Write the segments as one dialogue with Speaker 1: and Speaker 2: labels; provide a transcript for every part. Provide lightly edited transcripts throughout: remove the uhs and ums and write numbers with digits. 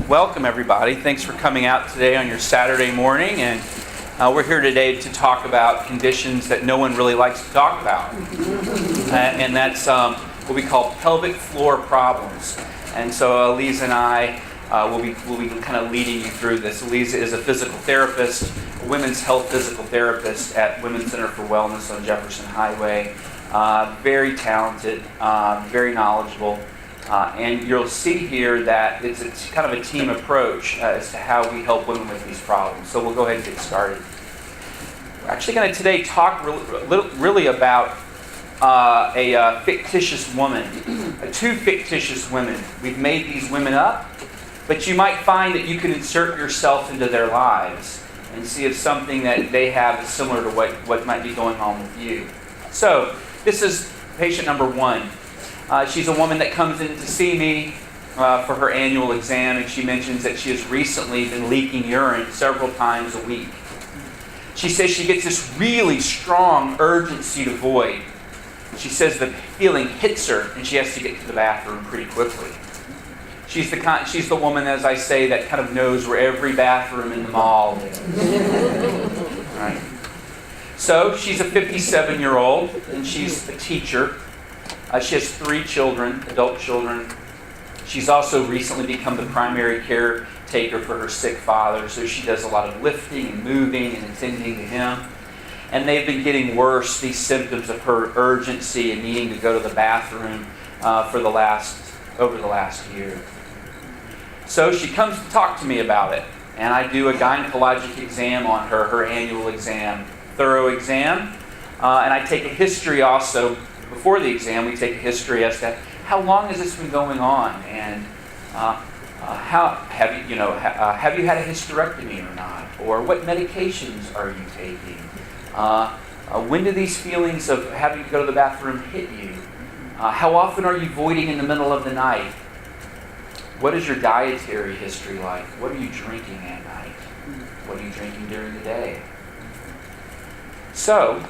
Speaker 1: Welcome everybody. Thanks for coming out today on your Saturday morning, and we're here today to talk about conditions that no one really likes to talk about, and that's what we call pelvic floor problems. And so Elisa and I will be kind of leading you through this. Elisa is a physical therapist, a women's health physical therapist at Women's Center for Wellness on Jefferson Highway. Very talented, very knowledgeable. And you'll see here that it's kind of a team approach as to how we help women with these problems. So we'll go ahead and get started. We're actually going to today talk really about a fictitious woman, two fictitious women. We've made these women up, but you might find that you can insert yourself into their lives and see if something that they have is similar to what might be going on with you. So this is patient number one. She's a woman that comes in to see me for her annual exam, and she mentions that she has recently been leaking urine several times a week. She says she gets this really strong urgency to void. She says the feeling hits her, and she has to get to the bathroom pretty quickly. She's the woman, as I say, that kind of knows where every bathroom in the mall is. Right? So she's a 57-year-old, and she's a teacher. She has 3 children, adult children. She's also recently become the primary caretaker for her sick father, so she does a lot of lifting and moving and attending to him. And they've been getting worse, these symptoms of her urgency and needing to go to the bathroom over the last year. So she comes to talk to me about it, and I do a gynecologic exam on her annual exam, thorough exam, and I take a history also. Before the exam, we take a history as to how long has this been going on, and have you had a hysterectomy or not, or what medications are you taking? When do these feelings of having to go to the bathroom hit you? How often are you voiding in the middle of the night? What is your dietary history like? What are you drinking at night? What are you drinking during the day? So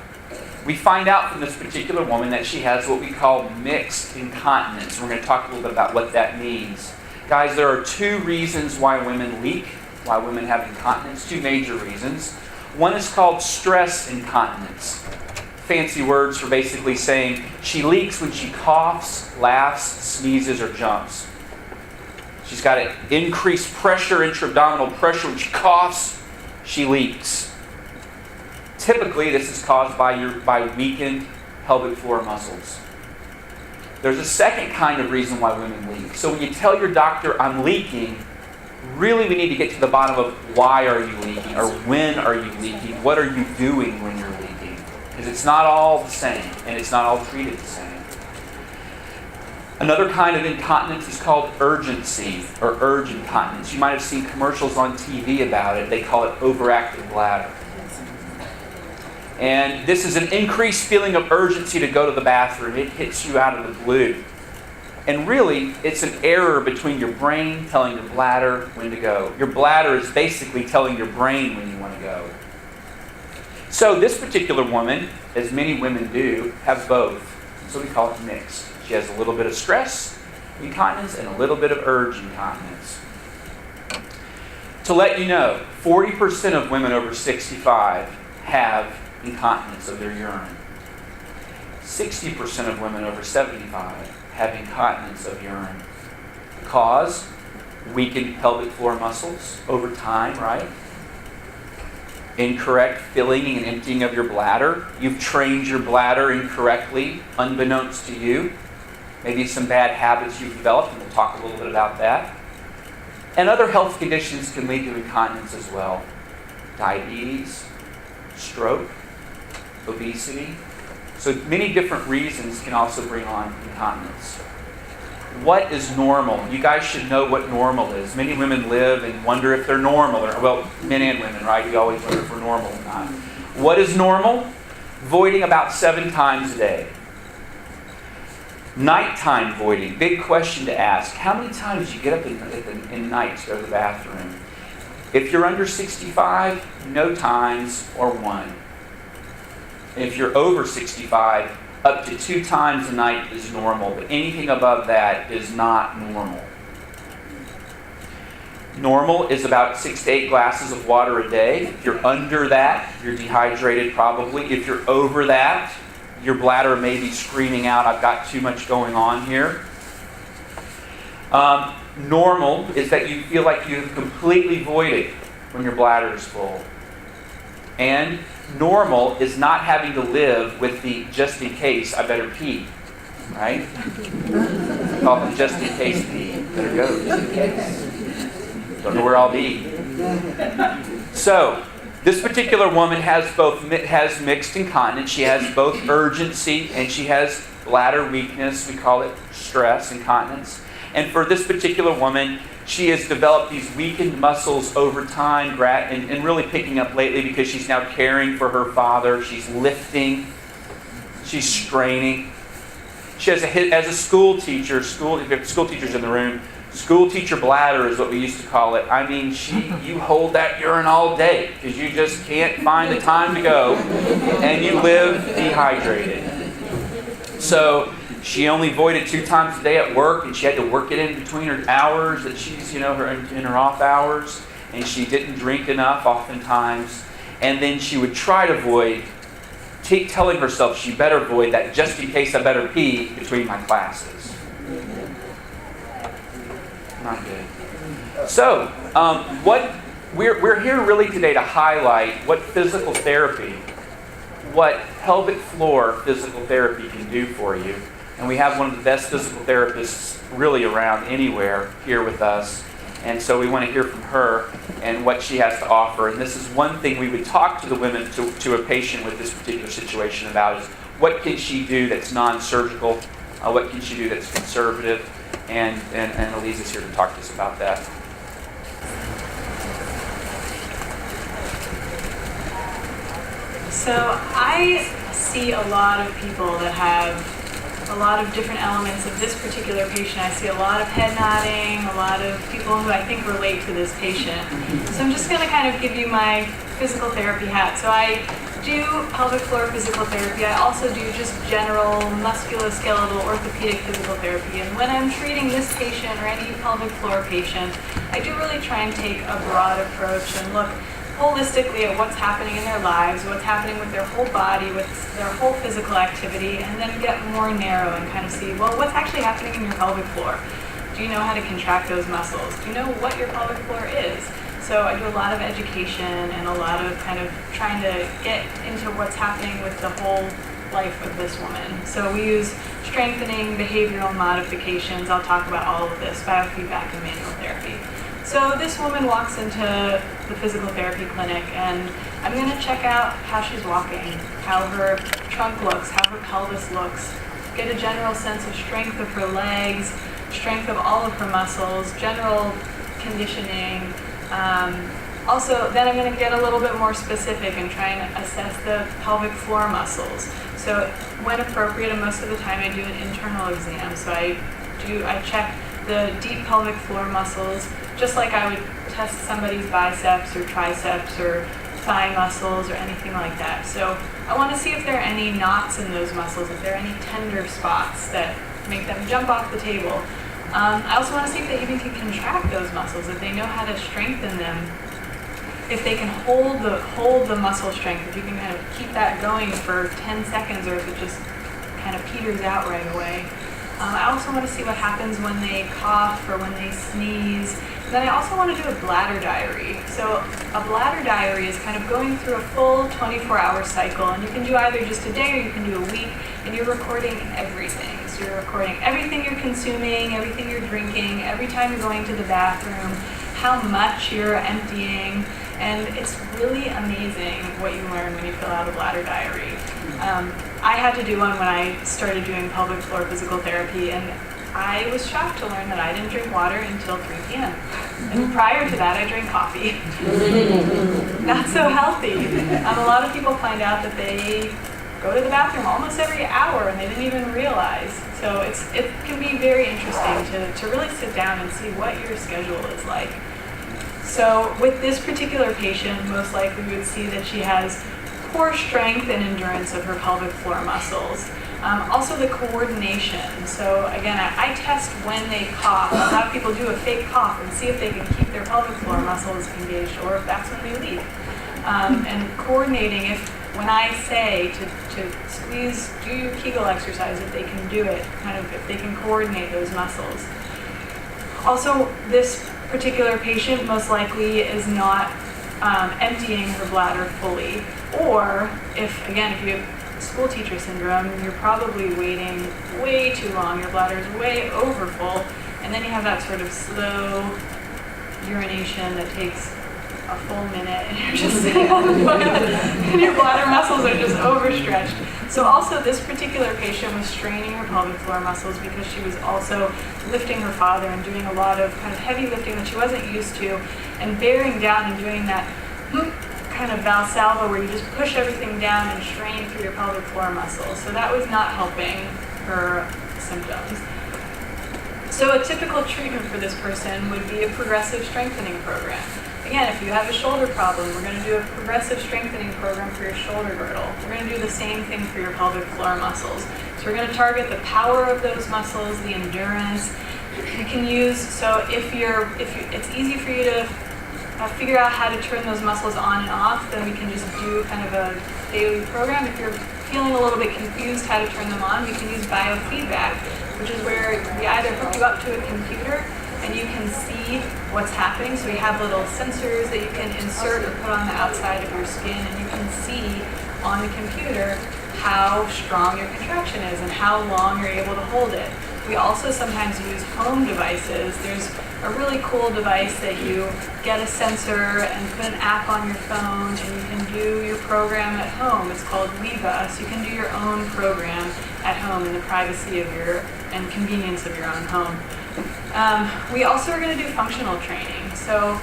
Speaker 1: we find out from this particular woman that she has what we call mixed incontinence. We're going to talk a little bit about what that means. Guys, there are 2 reasons why women leak, why women have incontinence, 2 major reasons. One is called stress incontinence. Fancy words for basically saying she leaks when she coughs, laughs, sneezes, or jumps. She's got an increased pressure, intra-abdominal pressure. When she coughs, she leaks. Typically, this is caused by weakened pelvic floor muscles. There's a second kind of reason why women leak. So when you tell your doctor, I'm leaking, really we need to get to the bottom of why are you leaking, or when are you leaking, what are you doing when you're leaking. Because it's not all the same, and it's not all treated the same. Another kind of incontinence is called urgency, or urge incontinence. You might have seen commercials on TV about it. They call it overactive bladder. And this is an increased feeling of urgency to go to the bathroom. It hits you out of the blue. And really, it's an error between your brain telling your bladder when to go. Your bladder is basically telling your brain when you want to go. So this particular woman, as many women do, have both. So we call it mixed. She has a little bit of stress incontinence and a little bit of urge incontinence. To let you know, 40% of women over 65 have incontinence of their urine. 60% of women over 75 have incontinence of urine. Cause? Weakened pelvic floor muscles over time, right? Incorrect filling and emptying of your bladder. You've trained your bladder incorrectly, unbeknownst to you. Maybe some bad habits you've developed, and we'll talk a little bit about that. And other health conditions can lead to incontinence as well. Diabetes, stroke, obesity. So many different reasons can also bring on incontinence. What is normal? You guys should know what normal is. Many women live and wonder if they're normal. Well, men and women, right? We always wonder if we're normal or not. What is normal? Voiding about 7 times a day. Nighttime voiding. Big question to ask. How many times do you get up in night to go to the bathroom? If you're under 65, no times or 1. If you're over 65, up to 2 times a night is normal, but anything above that is not normal. Normal is about 6 to 8 glasses of water a day. If you're under that, you're dehydrated probably. If you're over that, your bladder may be screaming out, I've got too much going on here. Normal is that you feel like you've completely voided when your bladder is full. And normal is not having to live with the just in case I better pee. Right? Call it just in case pee. Better go, just in case. Don't know where I'll be. So, this particular woman has mixed incontinence. She has both urgency and she has bladder weakness. We call it stress incontinence. And for this particular woman, she has developed these weakened muscles over time and really picking up lately because she's now caring for her father. She's lifting. She's straining. She has as a school teacher, if you have school teachers in the room, school teacher bladder is what we used to call it. I mean, you hold that urine all day because you just can't find the time to go and you live dehydrated. So she only voided 2 times a day at work, and she had to work it in between her hours that she's, in her off hours, and she didn't drink enough oftentimes. And then she would try to void, telling herself she better void that just in case I better pee between my classes. Not good. So, we're here really today to highlight what physical therapy, what pelvic floor physical therapy can do for you. And we have one of the best physical therapists really around anywhere here with us. And so we want to hear from her and what she has to offer. And this is one thing we would talk to the women, to a patient with this particular situation about, is what can she do that's non-surgical? What can she do that's conservative? And Elise is here to talk to us about that.
Speaker 2: So I see a lot of people that have a lot of different elements of this particular patient. I see a lot of head nodding, a lot of people who I think relate to this patient. So I'm just going to kind of give you my physical therapy hat. So I do pelvic floor physical therapy. I also do just general musculoskeletal orthopedic physical therapy. And when I'm treating this patient or any pelvic floor patient, I do really try and take a broad approach and look holistically at what's happening in their lives, what's happening with their whole body, with their whole physical activity, and then get more narrow and kind of see, well, what's actually happening in your pelvic floor? Do you know how to contract those muscles? Do you know what your pelvic floor is? So I do a lot of education and a lot of kind of trying to get into what's happening with the whole life of this woman. So we use strengthening, behavioral modifications. I'll talk about all of this, biofeedback and manual therapy. So this woman walks into the physical therapy clinic, and I'm going to check out how she's walking, how her trunk looks, how her pelvis looks, get a general sense of strength of her legs, strength of all of her muscles, general conditioning. Also, then I'm going to get a little bit more specific and try and assess the pelvic floor muscles. So when appropriate, and most of the time I do an internal exam. So I check the deep pelvic floor muscles, just like I would test somebody's biceps or triceps or thigh muscles or anything like that. So I want to see if there are any knots in those muscles, if there are any tender spots that make them jump off the table. I also want to see if they even can contract those muscles, if they know how to strengthen them, if they can hold the muscle strength, if you can kind of keep that going for 10 seconds, or if it just kind of peters out right away. I also want to see what happens when they cough or when they sneeze. Then I also want to do a bladder diary. So a bladder diary is kind of going through a full 24-hour cycle, and you can do either just a day or you can do a week, and you're recording everything. So you're recording everything you're consuming, everything you're drinking, every time you're going to the bathroom, how much you're emptying, and it's really amazing what you learn when you fill out a bladder diary. I had to do one when I started doing pelvic floor physical therapy, and I was shocked to learn that I didn't drink water until 3 p.m. And prior to that, I drank coffee. Not so healthy. A lot of people find out that they go to the bathroom almost every hour and they didn't even realize. So it can be very interesting to really sit down and see what your schedule is like. So with this particular patient, most likely we would see that she has poor strength and endurance of her pelvic floor muscles. Also the coordination. So again, I test when they cough. A lot of people do a fake cough and see if they can keep their pelvic floor muscles engaged, or if that's when they leave. And coordinating, when I say to squeeze, do your Kegel exercise, if they can do it, kind of if they can coordinate those muscles. Also, this particular patient most likely is not emptying her bladder fully. Or if you have school teacher syndrome, you're probably waiting way too long, your bladder is way over full, and then you have that sort of slow urination that takes a full minute, and you're just sitting on the toilet, and your bladder muscles are just overstretched. So also this particular patient was straining her pelvic floor muscles because she was also lifting her father and doing a lot of kind of heavy lifting that she wasn't used to, and bearing down and doing that kind of Valsalva where you just push everything down and strain through your pelvic floor muscles. So that was not helping her symptoms. So a typical treatment for this person would be a progressive strengthening program. Again, if you have a shoulder problem, we're going to do a progressive strengthening program for your shoulder girdle. We're going to do the same thing for your pelvic floor muscles. So we're going to target the power of those muscles, the endurance. You can use, so if it's easy for you to figure out how to turn those muscles on and off, then we can just do kind of a daily program. If you're feeling a little bit confused how to turn them on, we can use biofeedback, which is where we either hook you up to a computer and you can see what's happening. So we have little sensors that you can insert or put on the outside of your skin, and you can see on the computer how strong your contraction is and how long you're able to hold it. We also sometimes use home devices. There's a really cool device that you get a sensor and put an app on your phone, and you can do your program at home. It's called Viva, so you can do your own program at home in the privacy of and convenience of your own home. We also are going to do functional training. So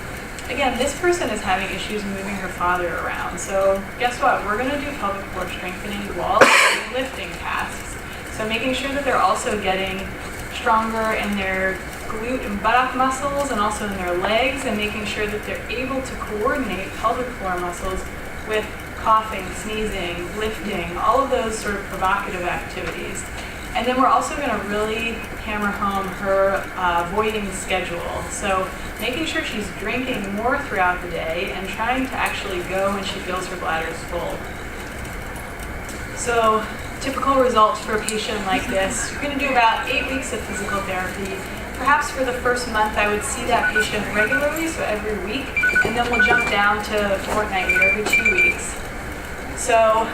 Speaker 2: again, this person is having issues moving her father around. So guess what? We're going to do pelvic floor strengthening while doing lifting tasks. So making sure that they're also getting stronger in their glute and buttock muscles and also in their legs, and making sure that they're able to coordinate pelvic floor muscles with coughing, sneezing, lifting, all of those sort of provocative activities. And then we're also going to really hammer home her voiding schedule. So making sure she's drinking more throughout the day and trying to actually go when she feels her bladder is full. So typical results for a patient like this, you're going to do about 8 weeks of physical therapy. Perhaps for the first month I would see that patient regularly, so every week, and then we'll jump down to fortnightly, every 2 weeks. So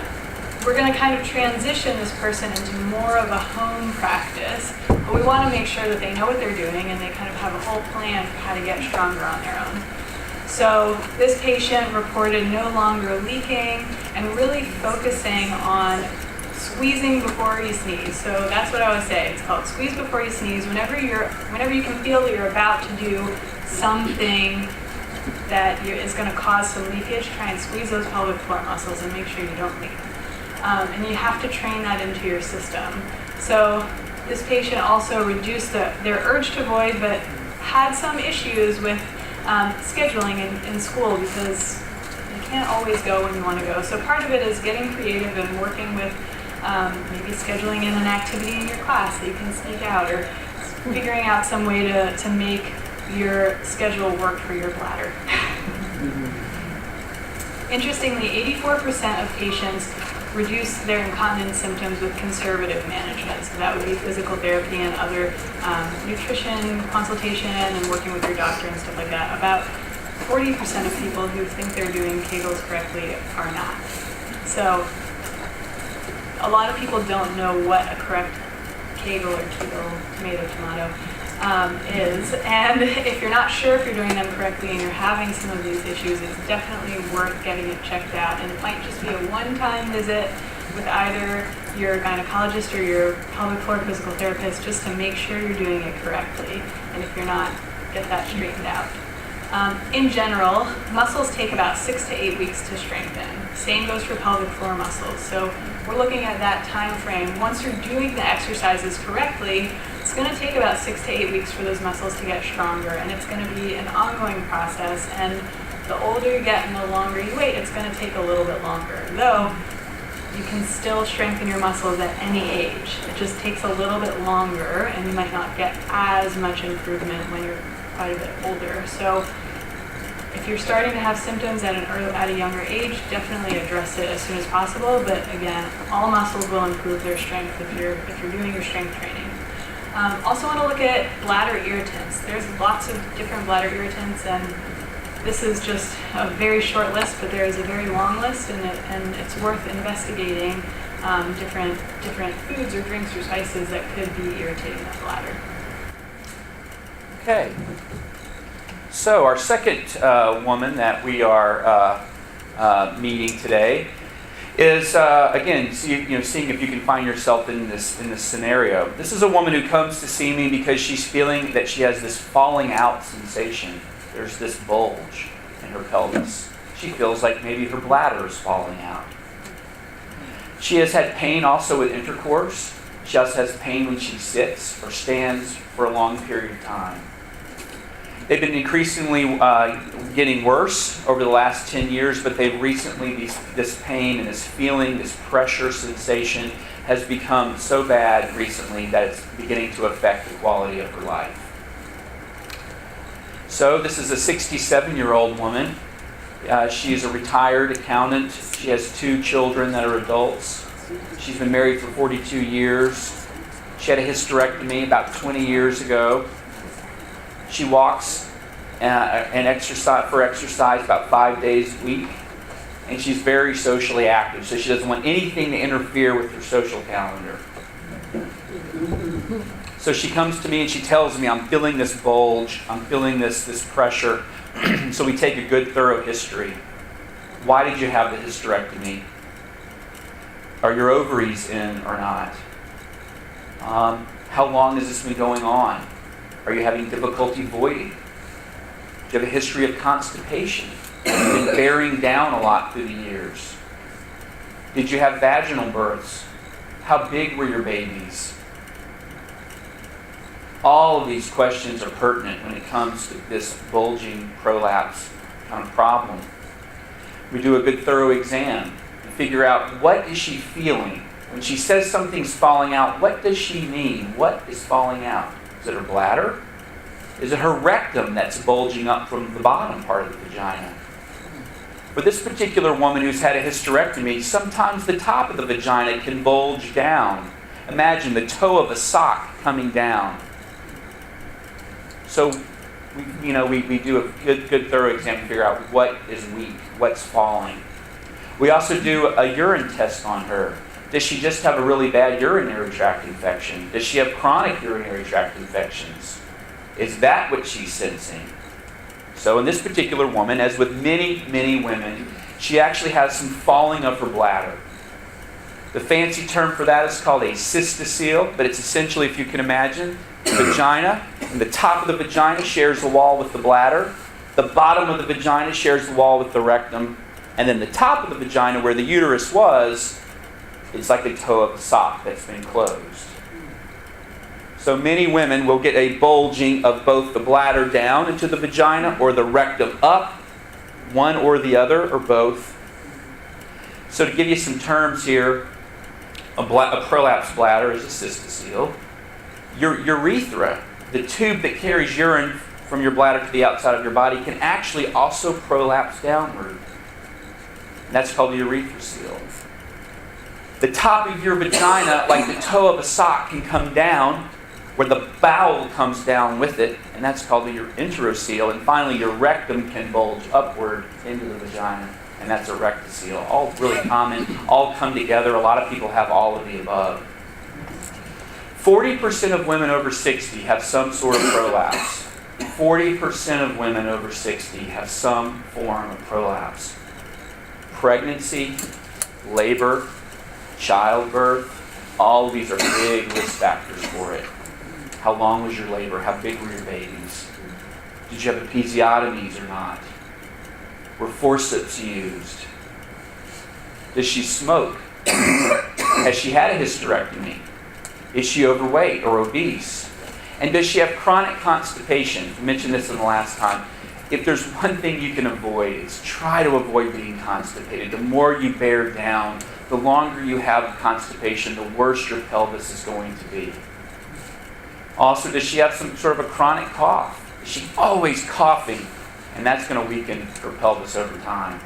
Speaker 2: we're going to kind of transition this person into more of a home practice, but we want to make sure that they know what they're doing and they kind of have a whole plan for how to get stronger on their own. So this patient reported no longer leaking and really focusing on squeezing before you sneeze. So that's what I always say. It's called squeeze before you sneeze. Whenever you can feel that you're about to do something that is going to cause some leakage, try and squeeze those pelvic floor muscles and make sure you don't leak. And you have to train that into your system. So this patient also reduced their urge to void, but had some issues with scheduling in school because you can't always go when you want to go. So part of it is getting creative and working with maybe scheduling in an activity in your class that you can sneak out, or figuring out some way to make your schedule work for your bladder. Interestingly, 84% of patients reduce their incontinence symptoms with conservative management. So that would be physical therapy and other nutrition consultation and working with your doctor and stuff like that. About 40% of people who think they're doing Kegels correctly are not. So a lot of people don't know what a correct Kegel or Kegel, tomato, is. And if you're not sure if you're doing them correctly and you're having some of these issues, it's definitely worth getting it checked out. And it might just be a one-time visit with either your gynecologist or your pelvic floor physical therapist just to make sure you're doing it correctly. And if you're not, get that straightened out. In general, muscles take about 6 to 8 weeks to strengthen. Same goes for pelvic floor muscles. So we're looking at that time frame. Once you're doing the exercises correctly, it's going to take about 6 to 8 weeks for those muscles to get stronger, and it's going to be an ongoing process. And the older you get and the longer you wait, it's going to take a little bit longer. Though, you can still strengthen your muscles at any age. It just takes a little bit longer, and you might not get as much improvement when you're quite a bit older. So if you're starting to have symptoms at a younger age, definitely address it as soon as possible. But again, all muscles will improve their strength if you're doing your strength training. Also want to look at bladder irritants. There's lots of different bladder irritants, and this is just a very short list, but there is a very long list, and it's worth investigating different foods or drinks or spices that could be irritating the bladder.
Speaker 1: Okay. So our second woman that we are meeting today is again, seeing if you can find yourself in this scenario. This is a woman who comes to see me because she's feeling that she has this falling out sensation. There's this bulge in her pelvis. She feels like maybe her bladder is falling out. She has had pain also with intercourse. She also has pain when she sits or stands for a long period of time. They've been increasingly getting worse over the last 10 years, but they've recently, this pain and this feeling, this pressure sensation has become so bad recently that it's beginning to affect the quality of her life. So this is a 67-year-old woman. She is a retired accountant. She has 2 children that are adults. She's been married for 42 years. She had a hysterectomy about 20 years ago. She walks and exercise about 5 days a week. And she's very socially active, so she doesn't want anything to interfere with her social calendar. So she comes to me and she tells me, I'm feeling this bulge, I'm feeling this pressure. So we take a good thorough history. Why did you have the hysterectomy? Are your ovaries in or not? How long has this been going on? Are you having difficulty voiding? Do you have a history of constipation? Have you been bearing down a lot through the years? Did you have vaginal births? How big were your babies? All of these questions are pertinent when it comes to this bulging prolapse kind of problem. We do a good thorough exam and figure out what is she feeling. When she says something's falling out, what does she mean? What is falling out? Is it her bladder? Is it her rectum that's bulging up from the bottom part of the vagina? For this particular woman who's had a hysterectomy, sometimes the top of the vagina can bulge down. Imagine the toe of a sock coming down. So we do a good thorough exam to figure out what is weak, what's falling. We also do a urine test on her. Does she just have a really bad urinary tract infection? Does she have chronic urinary tract infections? Is that what she's sensing? So in this particular woman, as with many, many women, she actually has some falling of her bladder. The fancy term for that is called a cystocele, but it's essentially, if you can imagine, the vagina, and the top of the vagina shares the wall with the bladder. The bottom of the vagina shares the wall with the rectum. And then the top of the vagina, where the uterus was, it's like the toe of a sock that's been closed. So many women will get a bulging of both the bladder down into the vagina or the rectum up, one or the other, or both. So to give you some terms here, a prolapse bladder is a cystocele. Your urethra, the tube that carries urine from your bladder to the outside of your body, can actually also prolapse downward. And that's called the urethrocoele. The top of your vagina, like the toe of a sock, can come down, where the bowel comes down with it, and that's called the enterocoele. And finally, your rectum can bulge upward into the vagina, and that's a rectocoele. All really common, all come together. A lot of people have all of the above. 40% of women over 60 have some sort of prolapse. 40% of women over 60 have some form of prolapse. Pregnancy, labor, childbirth, all of these are big risk factors for it. How long was your labor? How big were your babies? Did you have episiotomies or not? Were forceps used? Does she smoke? Has she had a hysterectomy? Is she overweight or obese? And does she have chronic constipation? I mentioned this in the last time. if there's one thing you can avoid, it's try to avoid being constipated. The more you bear down, the longer you have constipation, the worse your pelvis is going to be. Also, does she have some sort of a chronic cough? Is she always coughing? And that's going to weaken her pelvis over time.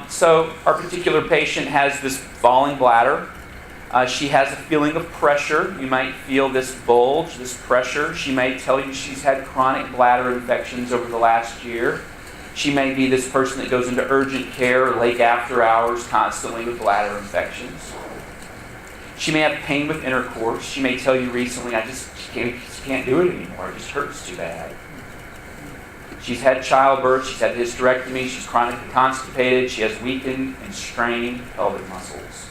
Speaker 1: So our particular patient has this falling bladder. She has a feeling of pressure. You might feel this bulge, this pressure. She may tell you she's had chronic bladder infections over the last year. She may be this person that goes into urgent care or late after hours constantly with bladder infections. She may have pain with intercourse. She may tell you recently, I just can't do it anymore. It just hurts too bad. She's had childbirth. She's had hysterectomy. She's chronically constipated. She has weakened and strained pelvic muscles.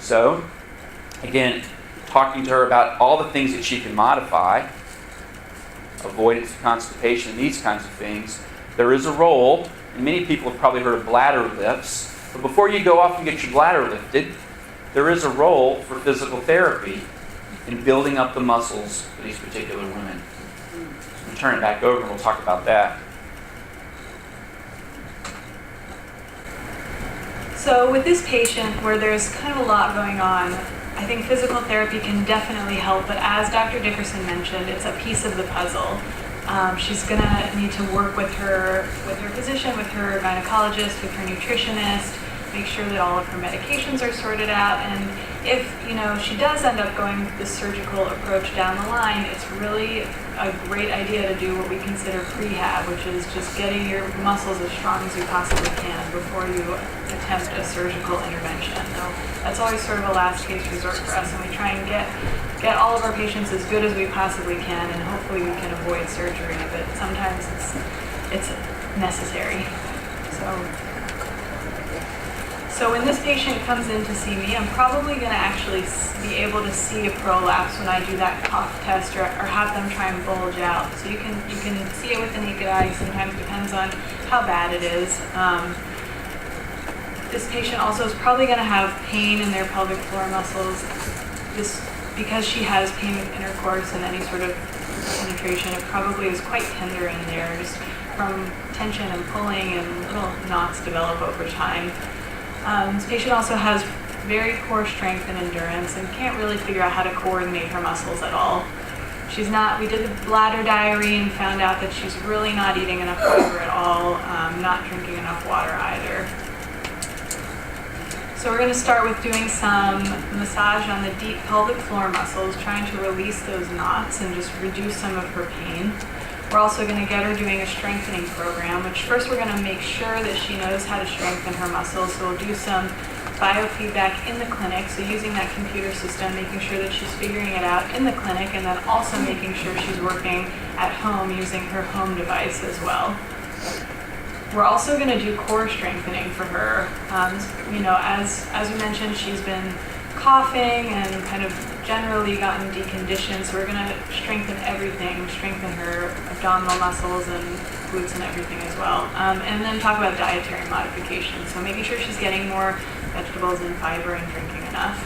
Speaker 1: So, again, talking to her about all the things that she can modify, avoidance of constipation, these kinds of things. There is a role, and many people have probably heard of bladder lifts, but before you go off and get your bladder lifted, there is a role for physical therapy in building up the muscles for these particular women. So we'll turn it back over and we'll talk about that.
Speaker 2: So with this patient, where there's kind of a lot going on, I think physical therapy can definitely help, but as Dr. Dickerson mentioned, it's a piece of the puzzle. She's going to need to work with her physician, with her gynecologist, with her nutritionist, make sure that all of her medications are sorted out, and if she does end up going this surgical approach down the line, it's really a great idea to do what we consider prehab, which is just getting your muscles as strong as you possibly can before you attempt a surgical intervention. Now, that's always sort of a last case resort for us, and we try and get all of our patients as good as we possibly can, and hopefully we can avoid surgery, but sometimes it's necessary. So when this patient comes in to see me, I'm probably going to actually be able to see a prolapse when I do that cough test, or have them try and bulge out. So you can see it with the naked eye. Sometimes it depends on how bad it is. This patient also is probably going to have pain in their pelvic floor muscles. Because she has pain with intercourse and any sort of penetration, it probably is quite tender in there, just from tension and pulling, and little knots develop over time. This patient also has very poor strength and endurance and can't really figure out how to coordinate her muscles at all. We did the bladder diary and found out that she's really not eating enough fiber at all, not drinking enough water either. So we're going to start with doing some massage on the deep pelvic floor muscles, trying to release those knots and just reduce some of her pain. We're also going to get her doing a strengthening program, which first we're going to make sure that she knows how to strengthen her muscles. So we'll do some biofeedback in the clinic, so using that computer system, making sure that she's figuring it out in the clinic, and then also making sure she's working at home using her home device as well. We're also going to do core strengthening for her. As we mentioned, she's been coughing and kind of generally gotten deconditioned, so we're going to strengthen everything, strengthen her abdominal muscles and glutes and everything as well. And then talk about dietary modifications, so making sure she's getting more vegetables and fiber and drinking enough.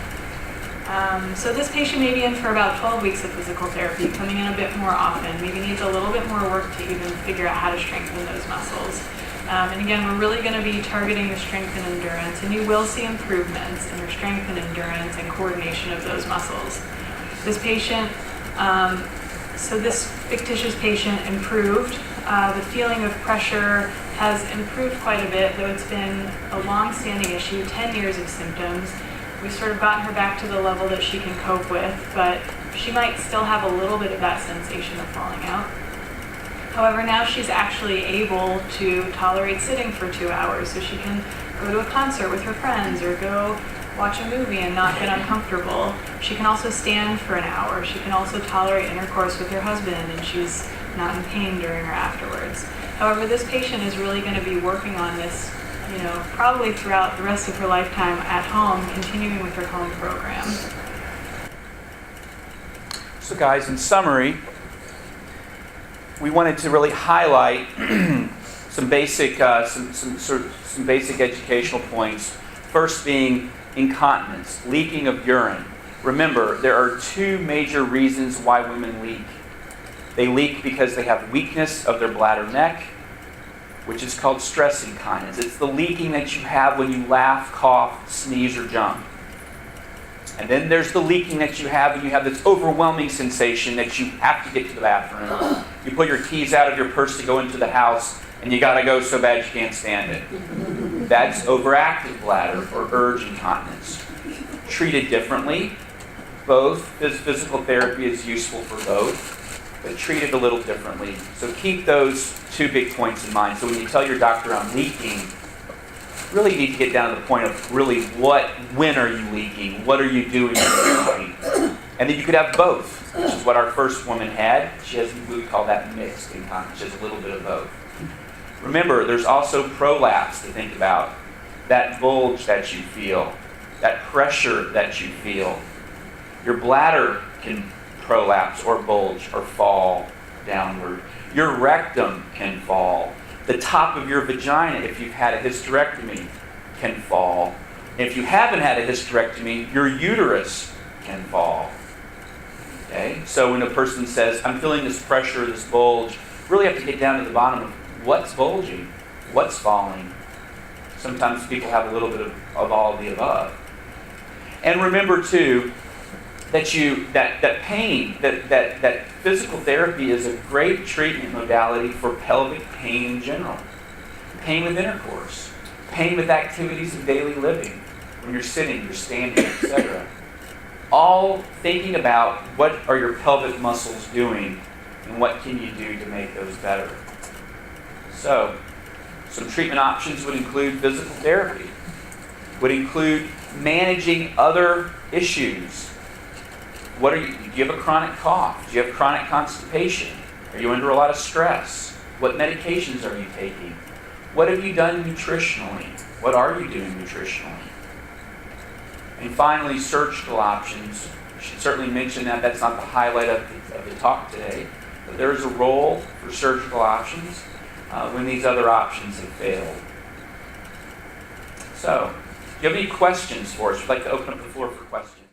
Speaker 2: So this patient may be in for about 12 weeks of physical therapy, coming in a bit more often, maybe needs a little bit more work to even figure out how to strengthen those muscles. And again, we're really going to be targeting the strength and endurance, and you will see improvements in your strength and endurance and coordination of those muscles. This patient, this fictitious patient improved. The feeling of pressure has improved quite a bit, though it's been a long-standing issue, 10 years of symptoms. We've sort of gotten her back to the level that she can cope with, but she might still have a little bit of that sensation of falling out. However, now she's actually able to tolerate sitting for 2 hours, so she can go to a concert with her friends or go watch a movie and not get uncomfortable. She can also stand for an hour. She can also tolerate intercourse with her husband, and she's not in pain during or afterwards. However, this patient is really going to be working on this, probably throughout the rest of her lifetime at home, continuing with her home program.
Speaker 1: So guys, in summary, we wanted to really highlight some basic educational points. First being incontinence, leaking of urine. Remember, there are two major reasons why women leak. They leak because they have weakness of their bladder neck, which is called stress incontinence. It's the leaking that you have when you laugh, cough, sneeze, or jump. And then there's the leaking that you have when you have this overwhelming sensation that you have to get to the bathroom. You pull your keys out of your purse to go into the house, and you gotta go so bad you can't stand it. That's overactive bladder or urge incontinence. Treated differently. Both. Physical therapy is useful for both, but treated a little differently. So keep those two big points in mind. So when you tell your doctor I'm leaking, really need to get down to the point of really when are you leaking? What are you doing when you're leaking? And then you could have both, which is what our first woman had. She has what we call that mixed incontinence. She has a little bit of both. Remember, there's also prolapse to think about. That bulge that you feel, that pressure that you feel. Your bladder can prolapse or bulge or fall downward. Your rectum can fall. The top of your vagina, if you've had a hysterectomy, can fall. If you haven't had a hysterectomy, your uterus can fall. Okay? So when a person says, I'm feeling this pressure, this bulge, really have to get down to the bottom of what's bulging, what's falling. Sometimes people have a little bit of all of the above. And remember too, that pain, that physical therapy is a great treatment modality for pelvic pain in general. Pain with intercourse, pain with activities of daily living, when you're sitting, you're standing, etc. All thinking about what are your pelvic muscles doing and what can you do to make those better. So, some treatment options would include physical therapy, would include managing other issues. Do you have a chronic cough? Do you have chronic constipation? Are you under a lot of stress? What medications are you taking? What have you done nutritionally? What are you doing nutritionally? And finally, surgical options. I should certainly mention that that's not the highlight of the talk today, but there is a role for surgical options when these other options have failed. So, do you have any questions for us? We'd like to open up the floor for questions.